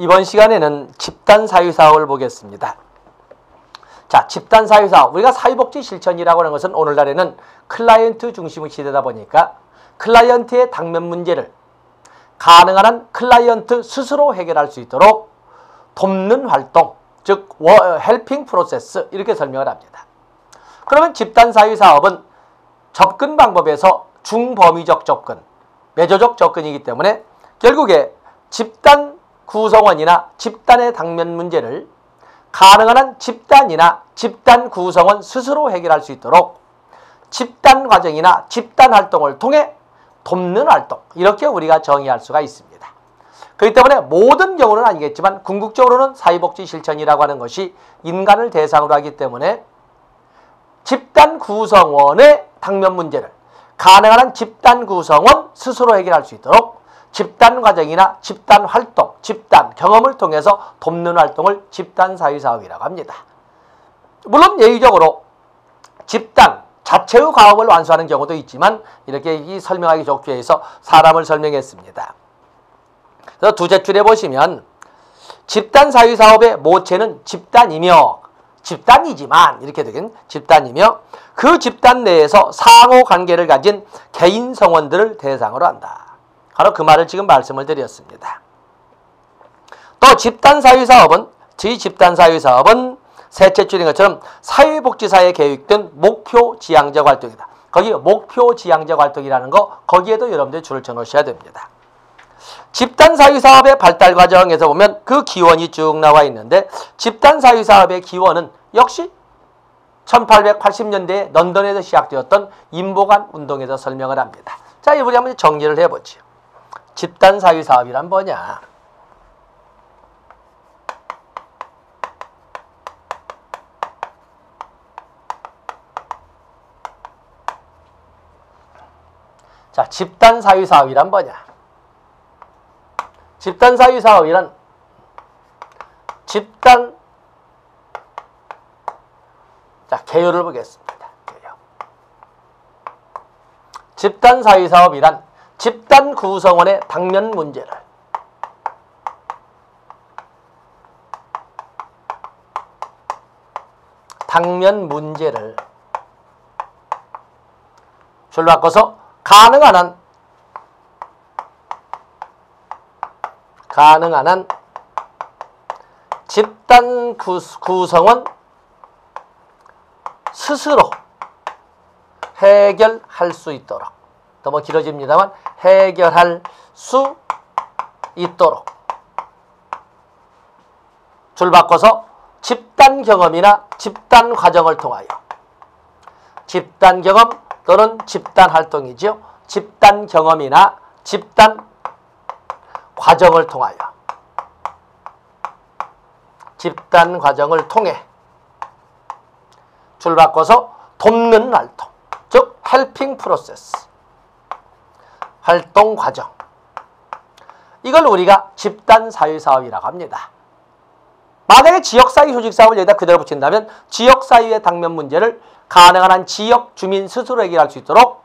이번 시간에는 집단사회사업을 보겠습니다. 자, 집단사회사업. 우리가 사회복지 실천이라고 하는 것은 오늘날에는 클라이언트 중심의 시대다 보니까 클라이언트의 당면 문제를 가능한 한 클라이언트 스스로 해결할 수 있도록 돕는 활동, 즉 헬핑 프로세스 이렇게 설명을 합니다. 그러면 집단사회사업은 접근 방법에서 중범위적 접근, 매조적 접근이기 때문에 결국에 집단 구성원이나 집단의 당면 문제를 가능한 한 집단이나 집단 구성원 스스로 해결할 수 있도록 집단 과정이나 집단 활동을 통해 돕는 활동, 이렇게 우리가 정의할 수가 있습니다. 그렇기 때문에 모든 경우는 아니겠지만 궁극적으로는 사회복지 실천이라고 하는 것이 인간을 대상으로 하기 때문에 집단 구성원의 당면 문제를 가능한 한 집단 구성원 스스로 해결할 수 있도록 집단 과정이나 집단 활동, 집단 경험을 통해서 돕는 활동을 집단사회사업이라고 합니다. 물론 예의적으로 집단 자체의 과업을 완수하는 경우도 있지만 이렇게 설명하기 좋기 위해서 사람을 설명했습니다. 그래서 두째 줄에 보시면 집단사회사업의 모체는 집단이며 집단이지만 이렇게 되긴 집단이며 그 집단 내에서 상호관계를 가진 개인 성원들을 대상으로 한다. 바로 그 말을 지금 말씀을 드렸습니다. 또 집단사회사업은 셋째 줄인 것처럼 사회복지사에 계획된 목표지향적 활동이다. 거기 목표지향적 활동이라는 거 거기에도 여러분들이 줄을 쳐놓으셔야 됩니다. 집단사회사업의 발달 과정에서 보면 그 기원이 쭉 나와 있는데 집단사회사업의 기원은 역시 1880년대에 런던에서 시작되었던 인보관 운동에서 설명을 합니다. 자, 우리 한번 정리를 해보죠. 집단사회사업이란 뭐냐? 자, 집단사회사업이란 뭐냐? 집단사회사업이란 개요를 보겠습니다. 개요. 집단사회사업이란 집단 구성원의 당면 문제를 줄 바꿔서 가능한 한 집단 구성원 스스로 해결할 수 있도록, 너무 길어집니다만 해결할 수 있도록 줄 바꿔서 집단 경험이나 집단 과정을 통하여, 집단 경험 또는 집단 활동이죠. 집단 경험이나 집단 과정을 통하여, 집단 과정을 통해 줄 바꿔서 돕는 활동, 즉 헬핑 프로세스, 활동 과정, 이걸 우리가 집단사회사업이라고 합니다. 만약에 지역사회 조직사업을 여기다 그대로 붙인다면 지역사회의 당면 문제를 가능한 한 지역 주민 스스로 해결할 수 있도록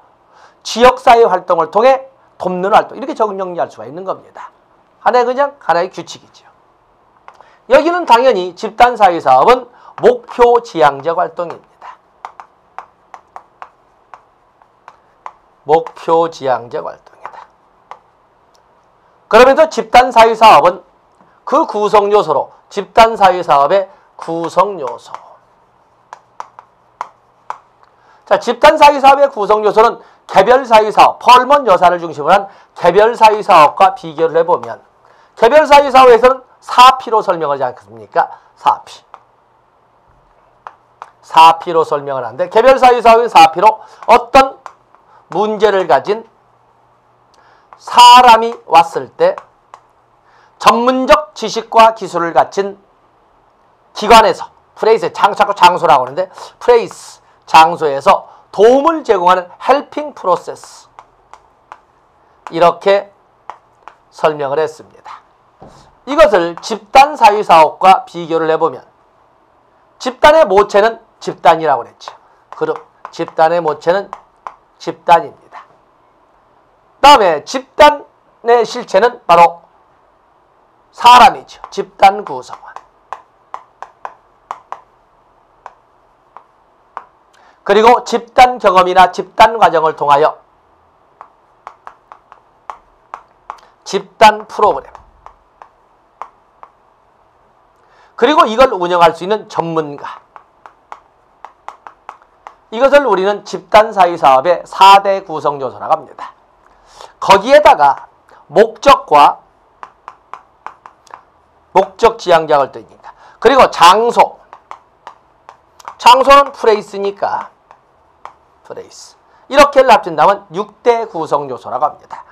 지역사회 활동을 통해 돕는 활동, 이렇게 정리할 수가 있는 겁니다. 하나의 규칙이죠. 여기는 당연히 집단사회사업은 목표지향적 활동입니다. 목표지향적 활동이다. 그러면서 집단사회사업은 그 구성요소로, 집단사회사업의 구성요소. 자, 집단사회사업의 구성요소는 개별사회사업, 펄먼 여사를 중심으로 한 개별사회사업과 비교를 해보면 개별사회사업에서는 4P로 설명하지 않습니까? 4P로 설명을 하는데 개별사회사업의 4P로 어떤 문제를 가진 사람이 왔을 때 전문적 지식과 기술을 갖춘 기관에서, 플레이스, 자꾸 장소라고 하는데 플레이스, 장소에서 도움을 제공하는 헬핑 프로세스, 이렇게 설명을 했습니다. 이것을 집단사회사업과 비교를 해보면 집단의 모체는 집단이라고 그랬죠. 그룹, 집단의 모체는 집단입니다. 다음에 집단의 실체는 바로 사람이죠. 집단 구성원. 그리고 집단 경험이나 집단 과정을 통하여 집단 프로그램. 그리고 이걸 운영할 수 있는 전문가. 이것을 우리는 집단사회사업의 4대 구성요소라고 합니다. 거기에다가 목적과 목적 지향자를 뜨니까. 그리고 장소. 장소는 플레이스니까 플레이스. 이렇게를 합친다면 6대 구성요소라고 합니다.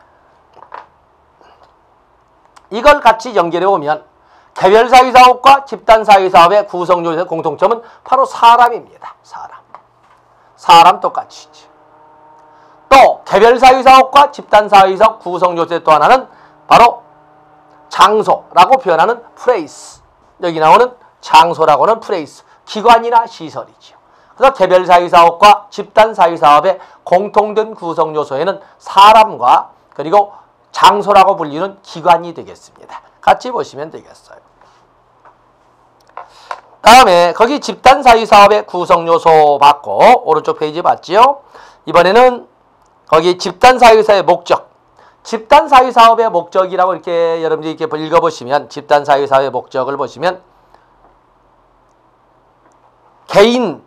이걸 같이 연결해 보면 개별사회사업과 집단사회사업의 구성요소의 공통점은 바로 사람입니다. 사람 똑같이지. 또 개별사회사업과 집단사회사업 구성요소의 또 하나는 바로 장소라고 표현하는 플레이스. 여기 나오는 장소라고는 플레이스. 기관이나 시설이죠. 그래서 개별사회사업과 집단사회사업의 공통된 구성요소에는 사람과 그리고 장소라고 불리는 기관이 되겠습니다. 같이 보시면 되겠어요. 다음에 거기 집단사회사업의 구성요소 봤고 오른쪽 페이지 봤지요. 이번에는 거기 집단사회사의 목적. 집단사회사업의 목적이라고 이렇게 여러분들이 이렇게 읽어보시면 집단사회사업의 목적을 보시면 개인,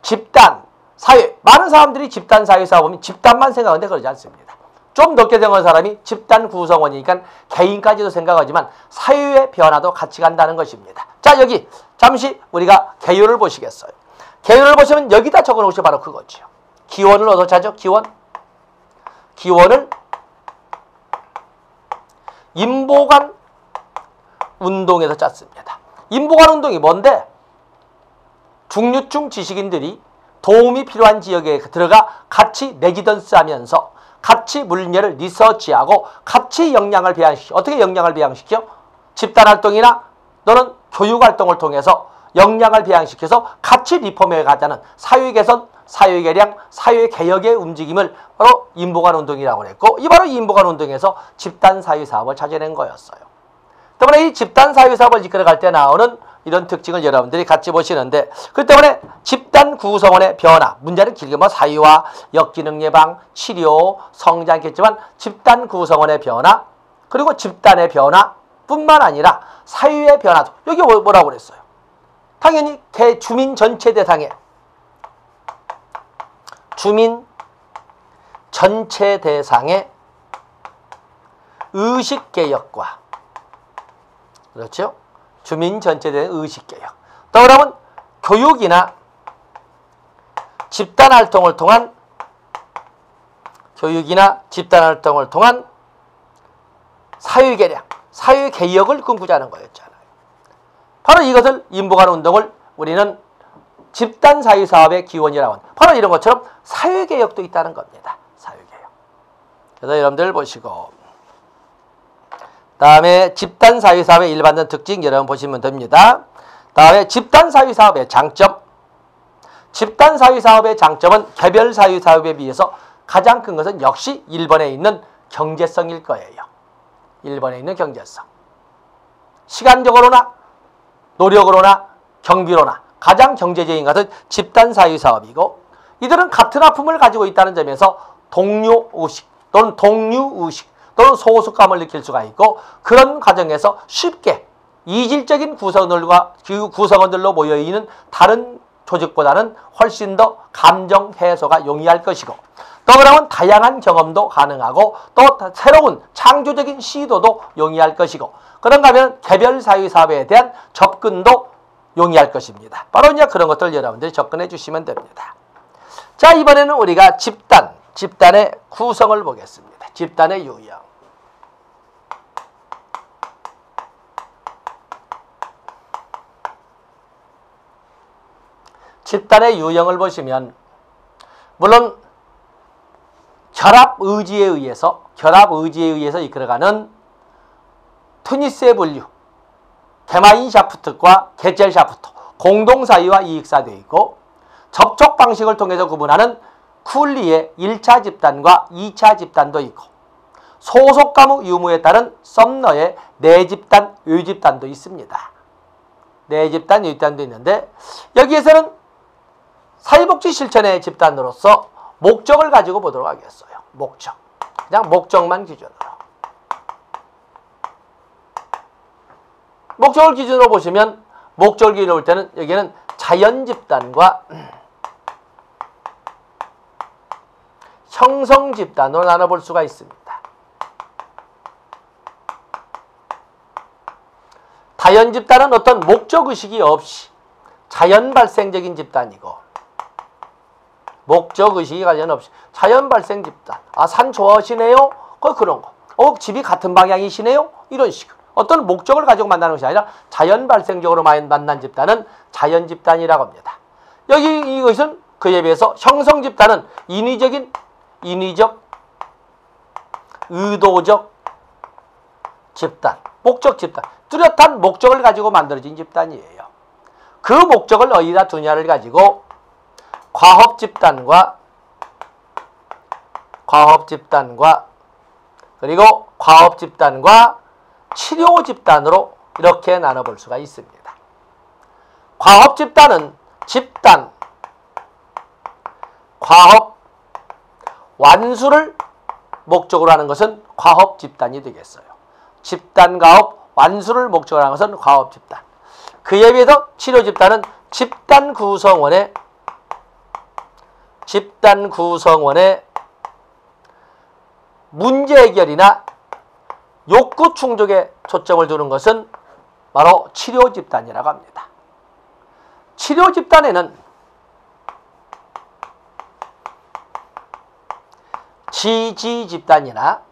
집단, 사회. 많은 사람들이 집단사회사업 보면 집단만 생각하는데 그러지 않습니다. 좀 넓게 생각하는 사람이 집단 구성원이니까 개인까지도 생각하지만 사회의 변화도 같이 간다는 것입니다. 자, 여기 잠시 우리가 개요를 보시겠어요. 개요를 보시면 여기다 적어놓은 것이 바로 그거죠. 기원을 어디서 찾죠? 기원을 인보관 운동에서 짰습니다. 인보관 운동이 뭔데? 중류층 지식인들이 도움이 필요한 지역에 들어가 같이 레지던스 하면서 같이 물리를 리서치하고 같이 역량을 배양시켜. 어떻게 역량을 배양시켜? 집단활동이나 또는 교육활동을 통해서 역량을 배양시켜서 같이 리폼해 가자는 사회개선, 사회개량, 사회개혁의 움직임을 바로 인보관 운동이라고 했고 이 바로 인보관 운동에서 집단사회사업을 찾아낸 거였어요. 때문에 이 집단사회사업을 이끌어갈 때 나오는 이런 특징을 여러분들이 같이 보시는데 그 때문에 집단 구성원의 변화, 문제는 길게 뭐 사유화, 역기능 예방, 치료, 성장했겠지만 집단 구성원의 변화 그리고 집단의 변화 뿐만 아니라 사유의 변화도 여기 뭐라고 그랬어요? 당연히 주민 전체 대상의 의식개혁과 그렇죠? 주민 전체에 대한 의식개혁. 또 그러면 교육이나 집단활동을 통한 사회개량, 사회개혁을 꿈꾸자는 거였잖아요. 바로 이것을 인보관 운동을 우리는 집단사회사업의 기원이라고 합니다. 바로 이런 것처럼 사회개혁도 있다는 겁니다. 사회개혁. 그래서 여러분들 보시고 다음에 집단사회사업의 일반적 특징 여러분 보시면 됩니다. 다음에 집단사회사업의 장점. 집단사회사업의 장점은 개별사회사업에 비해서 가장 큰 것은 역시 1번에 있는 경제성일 거예요. 1번에 있는 경제성. 시간적으로나 노력으로나 경비로나 가장 경제적인 것은 집단사회사업이고 이들은 같은 아픔을 가지고 있다는 점에서 동료의식 또는 동류의식 또는 소속감을 느낄 수가 있고 그런 과정에서 쉽게 이질적인 구성원들로 모여있는 다른 조직보다는 훨씬 더 감정 해소가 용이할 것이고 또 그러면 다양한 경험도 가능하고 또 새로운 창조적인 시도도 용이할 것이고 그런가 하면 개별사회사업에 대한 접근도 용이할 것입니다. 바로 이제 그런 것들 여러분들이 접근해 주시면 됩니다. 자, 이번에는 우리가 집단의 구성을 보겠습니다. 집단의 유형. 집단의 유형을 보시면 물론 결합의지에 의해서 이끌어가는 투니스의 분류, 게마인샤프트과 게젤샤프트, 공동사유와 이익사 되어 있고 접촉 방식을 통해서 구분하는 쿨리의 1차 집단과 2차 집단도 있고 소속과목 유무에 따른 썸너의 내집단, 외집단도 있습니다. 내집단, 외집단도 있는데 여기에서는 사회복지 실천의 집단으로서 목적을 가지고 보도록 하겠어요. 목적. 그냥 목적만 기준으로. 목적을 기준으로 보시면 목적을 기준으로 볼 때는 여기는 자연집단과 형성집단으로 나눠볼 수가 있습니다. 자연집단은 어떤 목적의식이 없이 자연 발생적인 집단이고, 목적의식이 관련 없이 자연 발생 집단. 아, 산 좋아하시네요? 그런 거. 집이 같은 방향이시네요? 이런 식으로. 어떤 목적을 가지고 만나는 것이 아니라 자연 발생적으로 만난 집단은 자연 집단이라고 합니다. 여기 이것은 그에 비해서 형성 집단은 인위적, 의도적 집단, 목적 집단. 뚜렷한 목적을 가지고 만들어진 집단이에요. 그 목적을 어디다 두냐를 가지고 과업 집단과 그리고 과업 집단과 치료 집단으로 이렇게 나눠볼 수가 있습니다. 과업 집단은 집단, 과업, 완수를 목적으로 하는 것은 과업 집단이 되겠어요. 집단 과업, 완수를 목적으로 하는 것은 과업 집단. 그에 비해서 치료 집단은 집단 구성원의 문제 해결이나 욕구 충족에 초점을 두는 것은 바로 치료 집단이라고 합니다. 치료 집단에는 지지 집단이나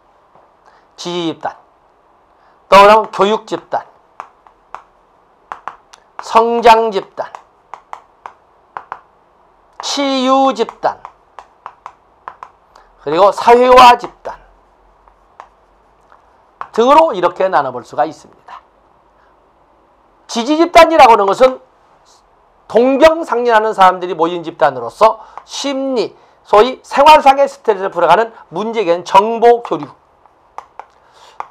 지지 집단, 또 그러면 교육 집단, 성장 집단, 치유 집단, 그리고 사회화 집단 등으로 이렇게 나눠볼 수가 있습니다. 지지 집단이라고 하는 것은 동병상련하는 사람들이 모인 집단으로서 심리, 소위 생활상의 스트레스를 풀어가는 문제에는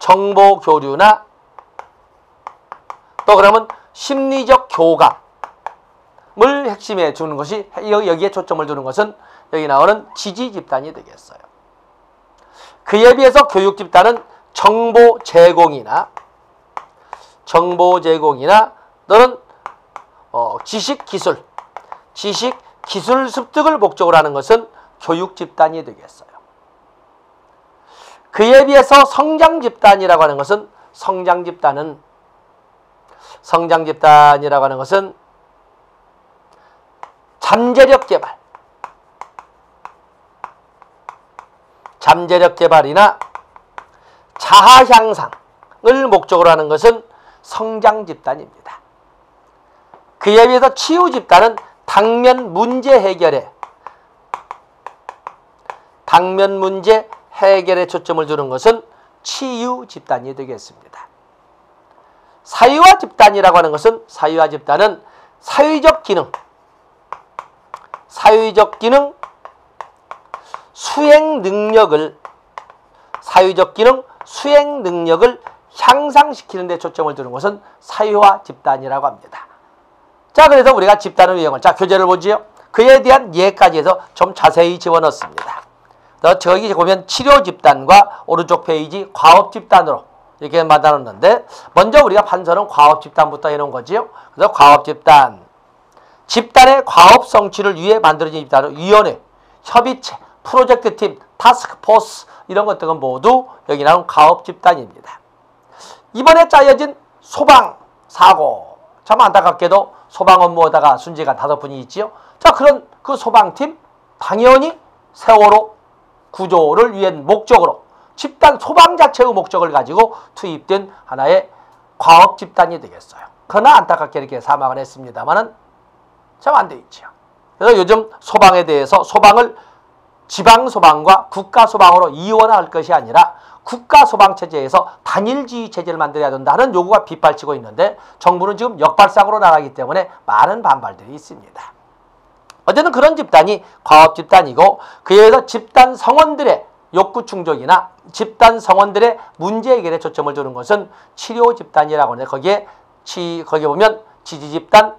정보교류나 또 그러면 심리적 교감을 핵심에 주는 것이, 여기에 초점을 두는 것은 여기 나오는 지지 집단이 되겠어요. 그에 비해서 교육 집단은 정보 제공이나 또는 지식 기술 습득을 목적으로 하는 것은 교육 집단이 되겠어요. 그에 비해서 성장 집단이라고 하는 것은 잠재력 개발이나 자아 향상을 목적으로 하는 것은 성장 집단입니다. 그에 비해서 치유 집단은 당면 문제 해결에 초점을 두는 것은 치유 집단이 되겠습니다. 사회화 집단이라고 하는 것은, 사회화 집단은 사회적 기능 수행 능력을 향상시키는 데 초점을 두는 것은 사회화 집단이라고 합니다. 자, 그래서 우리가 집단을 이용을, 자, 교재를 보지요. 그에 대한 예까지 해서 좀 자세히 집어넣습니다. 저기 보면 치료 집단과 오른쪽 페이지 과업 집단으로 이렇게 만들었는데, 먼저 우리가 판서는 과업 집단부터 해놓은 거지요. 그래서 과업 집단의 과업 성취를 위해 만들어진 집단은 위원회, 협의체, 프로젝트 팀, 타스크포스 이런 것들은 모두 여기 나온 과업 집단입니다. 이번에 짜여진 소방 사고, 참 안타깝게도 소방 업무하다가 순직한 5분이 있지요. 자, 그런 그 소방팀 당연히 세월호 구조를 위한 목적으로 집단 소방 자체의 목적을 가지고 투입된 하나의 과업 집단이 되겠어요. 그러나 안타깝게 이렇게 사망을 했습니다만은 참 안 돼 있죠. 그래서 요즘 소방에 대해서 소방을 지방소방과 국가소방으로 이원화할 것이 아니라 국가소방체제에서 단일지휘체제를 만들어야 된다는 요구가 빗발치고 있는데, 정부는 지금 역발상으로 나가기 때문에 많은 반발들이 있습니다. 어쨌든 그런 집단이 과업 집단이고, 그에 의해서 집단 성원들의 욕구 충족이나 집단 성원들의 문제 해결에 초점을 두는 것은 치료 집단이라고 하는데 거기에 보면 지지 집단,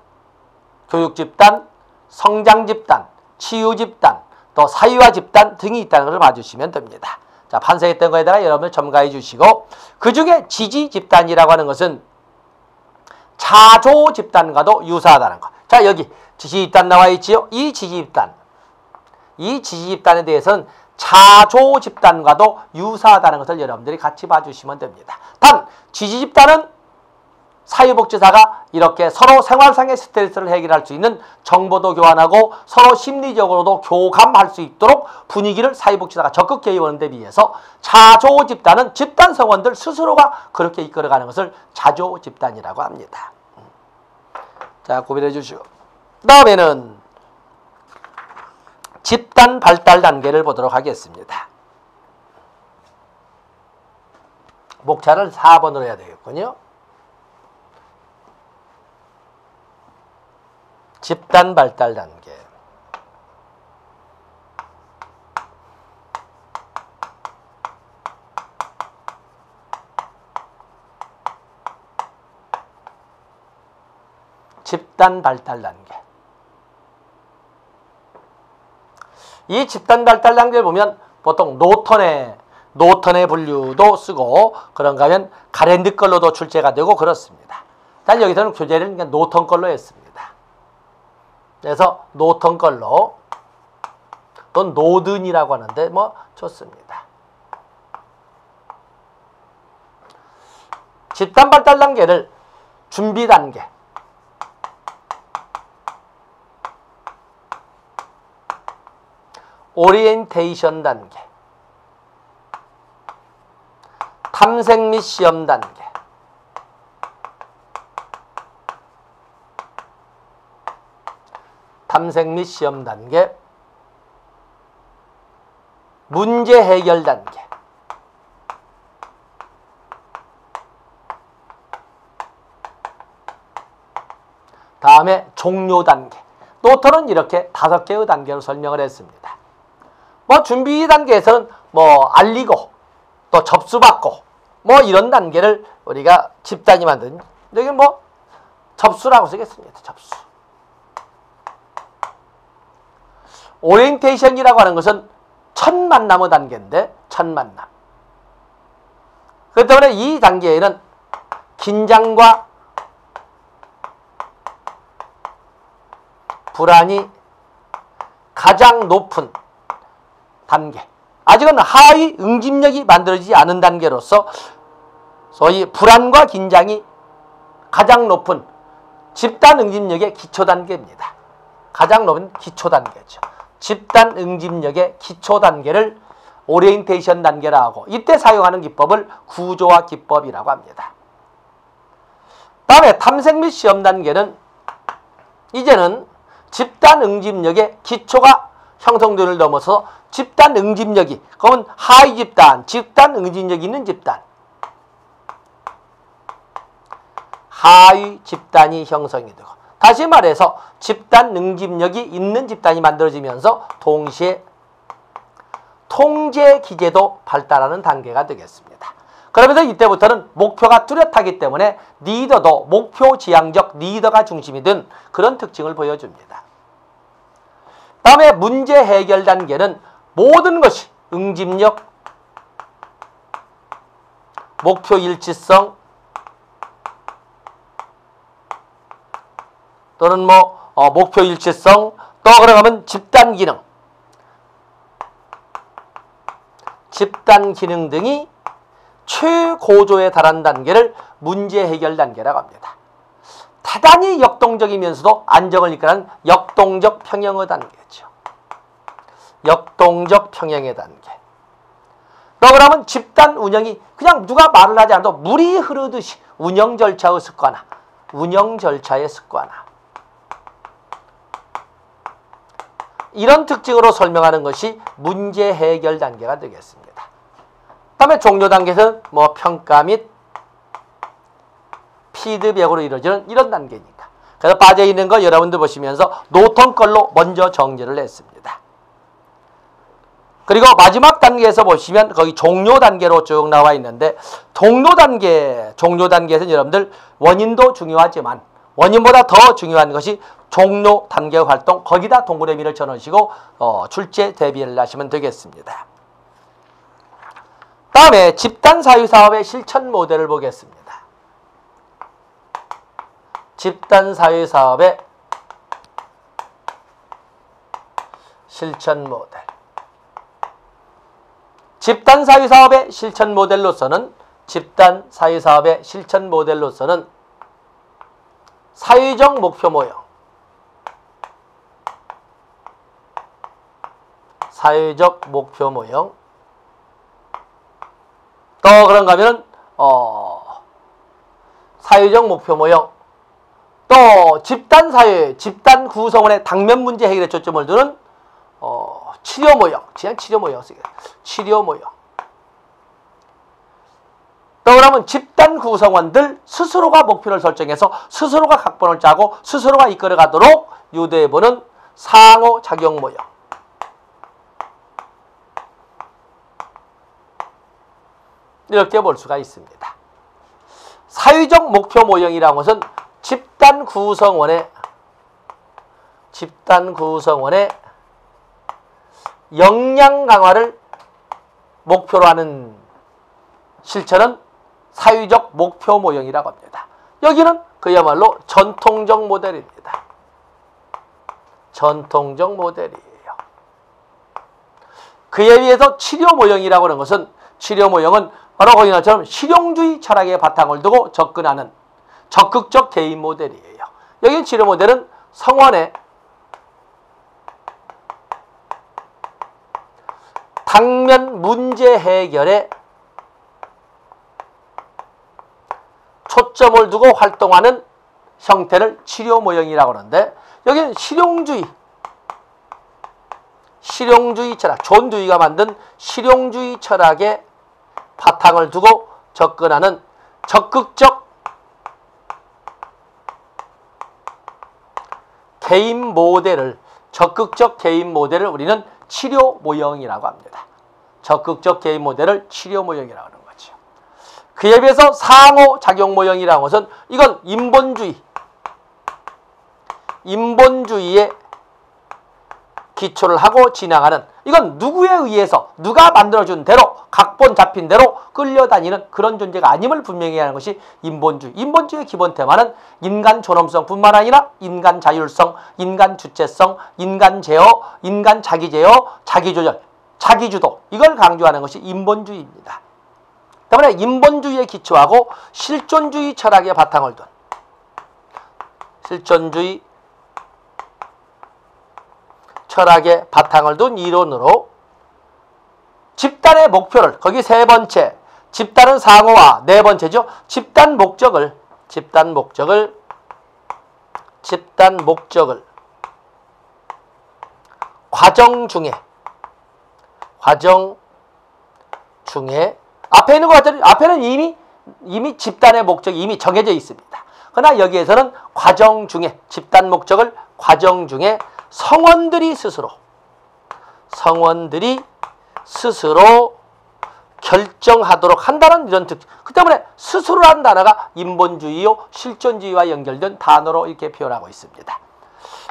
교육 집단, 성장 집단, 치유 집단, 또 사회화 집단 등이 있다는 것을 봐주시면 됩니다. 자, 판서했던 거에다가 여러분들 첨가해 주시고, 그 중에 지지 집단이라고 하는 것은 자조 집단과도 유사하다는 것. 자, 여기 지지 집단 나와 있지요. 이 지지 집단에 대해서는 자조 집단과도 유사하다는 것을 여러분들이 같이 봐주시면 됩니다. 단 지지 집단은 사회복지사가 이렇게 서로 생활상의 스트레스를 해결할 수 있는 정보도 교환하고 서로 심리적으로도 교감할 수 있도록 분위기를 사회복지사가 적극 개입하는 데 비해서 자조 집단은 집단 성원들 스스로가 그렇게 이끌어가는 것을 자조 집단이라고 합니다. 자, 구별해 주시고, 그 다음에는 집단 발달 단계를 보도록 하겠습니다. 목차를 4번으로 해야 되겠군요. 집단 발달 단계. 집단 발달 단계. 이 집단 발달 단계를 보면 보통 노턴의 분류도 쓰고, 그런가 하면 가랜드 걸로도 출제가 되고 그렇습니다. 단 여기서는 교재를 그냥 노턴 걸로 했습니다. 그래서 노턴 걸로, 또는 노든이라고 하는데 뭐 좋습니다. 집단 발달 단계를 준비 단계, 오리엔테이션 단계, 탐색 및 시험 단계, 탐색 및 시험 단계, 문제 해결 단계, 다음에 종료 단계. 노턴은 이렇게 5개의 단계로 설명을 했습니다. 뭐 준비 단계에서는 뭐 알리고 또 접수받고 뭐 이런 단계를 우리가 집단이 만든, 여기 뭐 접수라고 쓰겠습니다. 접수. 오리엔테이션이라고 하는 것은 첫 만남의 단계인데, 첫 만남. 그렇기 때문에 이 단계에는 긴장과 불안이 가장 높은 단계, 아직은 하위 응집력이 만들어지지 않은 단계로서 소위 불안과 긴장이 가장 높은 집단 응집력의 기초 단계입니다. 가장 높은 기초 단계죠. 집단 응집력의 기초 단계를 오리엔테이션 단계라 하고, 이때 사용하는 기법을 구조화 기법이라고 합니다. 다음에 탐색 및 시험 단계는 이제는 집단 응집력의 기초가 형성되는 넘어서 집단 응집력이, 그러면 하위 집단, 집단 응집력이 있는 집단, 하위 집단이 형성이 되고, 다시 말해서 집단 응집력이 있는 집단이 만들어지면서 동시에 통제 기제도 발달하는 단계가 되겠습니다. 그러면서 이때부터는 목표가 뚜렷하기 때문에 리더도 목표 지향적 리더가 중심이 된 그런 특징을 보여줍니다. 다음에 문제 해결 단계는 모든 것이 응집력, 목표 일치성, 또는 목표 일치성, 또 그러가면 집단 기능, 집단 기능 등이 최고조에 달한 단계를 문제 해결 단계라고 합니다. 대단히 역동적이면서도 안정을 이끌어가는 역동적 평형의 단계죠. 역동적 평형의 단계. 또 그러면 집단 운영이 그냥 누가 말을 하지 않아도 물이 흐르듯이 운영 절차의 습관화, 운영 절차의 습관화, 이런 특징으로 설명하는 것이 문제 해결 단계가 되겠습니다. 다음에 종료 단계에서는 뭐 평가 및 피드백으로 이루어지는 이런 단계니까. 그래서 빠져있는 거 여러분들 보시면서 노턴 걸로 먼저 정리를 했습니다. 그리고 마지막 단계에서 보시면 거기 종료 단계로 쭉 나와 있는데 종료 단계에서는 여러분들 원인도 중요하지만 원인보다 더 중요한 것이 종료 단계 활동, 거기다 동그라미를 쳐넣으시고 출제 대비를 하시면 되겠습니다. 다음에 집단사회사업의 실천 모델을 보겠습니다. 집단사회사업의 실천 모델. 집단사회사업의 실천 모델로서는 사회적 목표 모형, 또 그런가 하면은 사회적 목표 모형, 또 집단사회, 집단 구성원의 당면 문제 해결에 초점을 두는 치료 모형, 또 그러면 집단 구성원들 스스로가 목표를 설정해서 스스로가 각본을 짜고 스스로가 이끌어가도록 유도해보는 상호작용 모형. 이렇게 볼 수가 있습니다. 사회적 목표 모형이라는 것은 집단 구성원의 역량 강화를 목표로 하는 실천은 사회적 목표 모형이라고 합니다. 여기는 그야말로 전통적 모델입니다. 전통적 모델이에요. 그에 비해서 치료 모형이라고 하는 것은, 치료 모형은 바로 거기처럼 실용주의 철학의 바탕을 두고 접근하는 적극적 개인 모델이에요. 여기 치료 모델은 성원의 당면 문제 해결에 초점을 두고 활동하는 형태를 치료 모형이라고 하는데, 여기는 실용주의 철학, 존 듀이가 만든 실용주의 철학의 바탕을 두고 접근하는 적극적 개인 모델을 우리는 치료 모형이라고 합니다. 적극적 개인 모델을 치료 모형이라고 하는 거죠. 그에 비해서 상호작용 모형이라는 것은 이건 인본주의에 기초를 하고 진행하는, 이건 누구에 의해서 누가 만들어준 대로 각본 잡힌 대로 끌려다니는 그런 존재가 아님을 분명히 하는 것이 인본주의. 인본주의의 기본 테마는 인간 존엄성뿐만 아니라 인간 자율성, 인간 주체성, 인간 제어, 인간 자기 제어, 자기 조절, 자기 주도, 이걸 강조하는 것이 인본주의입니다. 때문에 인본주의에 기초하고 실존주의 철학의 바탕을 둔 이론으로 집단의 목표를, 거기 세 번째, 집단은 상호와, 네 번째죠. 집단 목적을 과정 중에 앞에 있는 것 같아요. 앞에는 이미 집단의 목적이 이미 정해져 있습니다. 그러나 여기에서는 집단 목적을 과정 중에 성원들이 스스로 결정하도록 한다는 이런 특징. 그 때문에 스스로라는 단어가 인본주의요 실존주의와 연결된 단어로 이렇게 표현하고 있습니다.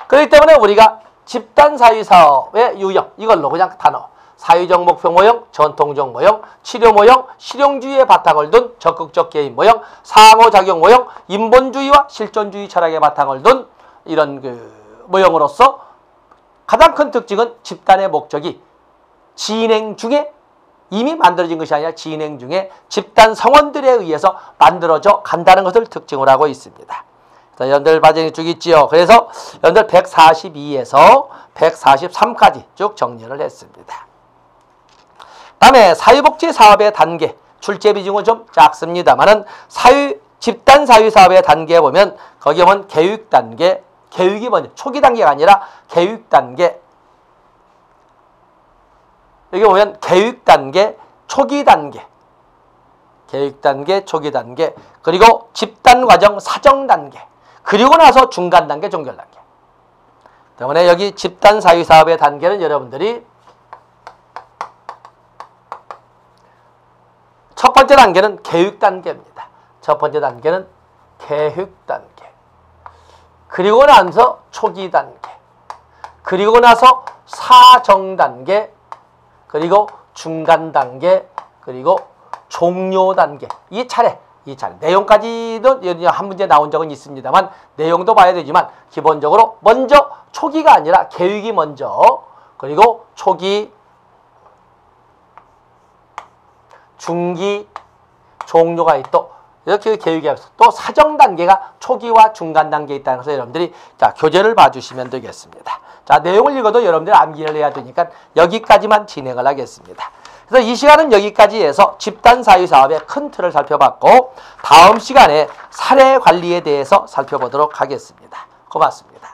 그렇기 때문에 우리가 집단사회사업의 유형, 이걸로 그냥 단어, 사회적 목표 모형, 전통적 모형, 치료 모형, 실용주의의 바탕을 둔 적극적 개인 모형, 상호작용 모형, 인본주의와 실존주의 철학의 바탕을 둔 이런 모형으로서 가장 큰 특징은 집단의 목적이 진행 중에, 이미 만들어진 것이 아니라 진행 중에 집단 성원들에 의해서 만들어져 간다는 것을 특징으로 하고 있습니다. 연들 과정이 쭉 있지요. 그래서 연들 142에서 143까지 쭉 정리를 했습니다. 다음에 사회복지 사업의 단계, 출제 비중은 좀 작습니다만은 집단 사회사업의 단계에 보면 거기 보면 계획 단계, 계획이 먼저, 초기 단계가 아니라 계획 단계. 여기 보면 계획 단계, 초기 단계, 그리고 집단 과정 사정 단계, 그리고 나서 중간 단계, 종결 단계. 때문에 여기 집단 사회 사업의 단계는 여러분들이 번째 단계는 계획 단계입니다. 첫 번째 단계는 계획 단계. 그리고 나서 초기 단계. 그리고 나서 사정 단계. 그리고 중간 단계. 그리고 종료 단계. 이 차례. 내용까지는 한 문제 나온 적은 있습니다만 내용도 봐야 되지만 기본적으로 먼저 초기가 아니라 계획이 먼저, 그리고 초기, 중기, 종료가 또 이렇게 계획이 있어. 또 사정 단계가 초기와 중간 단계에 있다는 것을 여러분들이 자, 교재를 봐주시면 되겠습니다. 자, 내용을 읽어도 여러분들이 암기를 해야 되니까 여기까지만 진행을 하겠습니다. 그래서 이 시간은 여기까지 해서 집단 사유 사업의 큰 틀을 살펴봤고, 다음 시간에 사례 관리에 대해서 살펴보도록 하겠습니다. 고맙습니다.